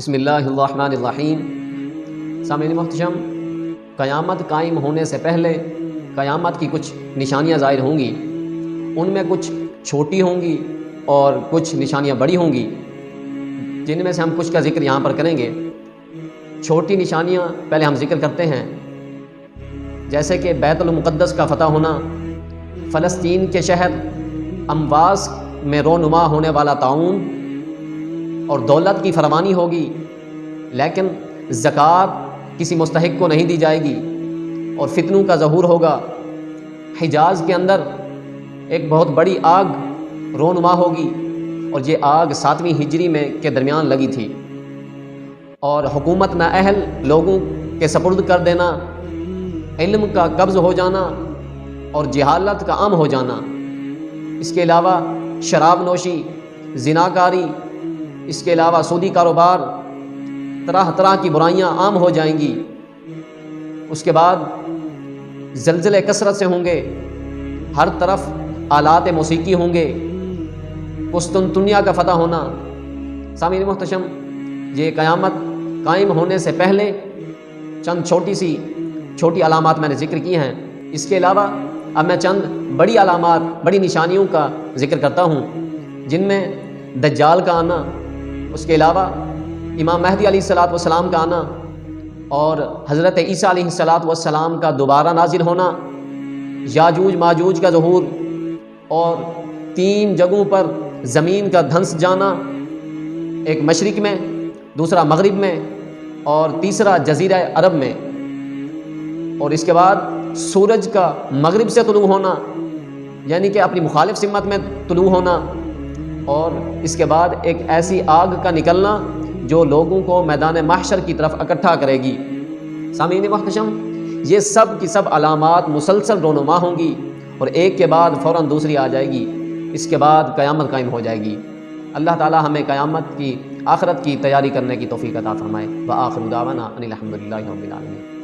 بسم اللہ الرحمن الرحیم۔ سامعین محترم، قیامت قائم ہونے سے پہلے قیامت کی کچھ نشانیاں ظاہر ہوں گی۔ ان میں کچھ چھوٹی ہوں گی اور کچھ نشانیاں بڑی ہوں گی، جن میں سے ہم کچھ کا ذکر یہاں پر کریں گے۔ چھوٹی نشانیاں پہلے ہم ذکر کرتے ہیں، جیسے کہ بیت المقدس کا فتح ہونا، فلسطین کے شہر امواس میں رونما ہونے والا طاعون، اور دولت کی فراوانی ہوگی لیکن زکوٰۃ کسی مستحق کو نہیں دی جائے گی، اور فتنوں کا ظہور ہوگا۔ حجاز کے اندر ایک بہت بڑی آگ رونما ہوگی، اور یہ آگ 7ویں ہجری میں کے درمیان لگی تھی، اور حکومت نااہل لوگوں کے سپرد کر دینا، علم کا قبض ہو جانا اور جہالت کا عام ہو جانا۔ اس کے علاوہ شراب نوشی، زناکاری، اس کے علاوہ سودی کاروبار، طرح طرح کی برائیاں عام ہو جائیں گی۔ اس کے بعد زلزلے کثرت سے ہوں گے، ہر طرف آلات موسیقی ہوں گے، قسطنطنیہ کا فتح ہونا۔ سامعین محترم، یہ قیامت قائم ہونے سے پہلے چند چھوٹی علامات میں نے ذکر کی ہیں۔ اس کے علاوہ اب میں چند بڑی علامات، بڑی نشانیوں کا ذکر کرتا ہوں، جن میں دجال کا آنا، اس کے علاوہ امام مہدی علیہ السلام کا آنا، اور حضرت عیسیٰ علیہ السلام کا دوبارہ نازل ہونا، یاجوج ماجوج کا ظہور، اور 3 جگہوں پر زمین کا دھنس جانا، ایک مشرق میں، دوسرا مغرب میں، اور تیسرا جزیرہ عرب میں۔ اور اس کے بعد سورج کا مغرب سے طلوع ہونا، یعنی کہ اپنی مخالف سمت میں طلوع ہونا، اور اس کے بعد ایک ایسی آگ کا نکلنا جو لوگوں کو میدان محشر کی طرف اکٹھا کرے گی۔ سامعین محترم، یہ سب کی سب علامات مسلسل رونما ہوں گی، اور ایک کے بعد فوراً دوسری آ جائے گی۔ اس کے بعد قیامت قائم ہو جائے گی۔ اللہ تعالی ہمیں قیامت کی، آخرت کی تیاری کرنے کی توفیق عطا فرمائے۔ وآخر دعوانا ان الحمد للہ رب العالمین۔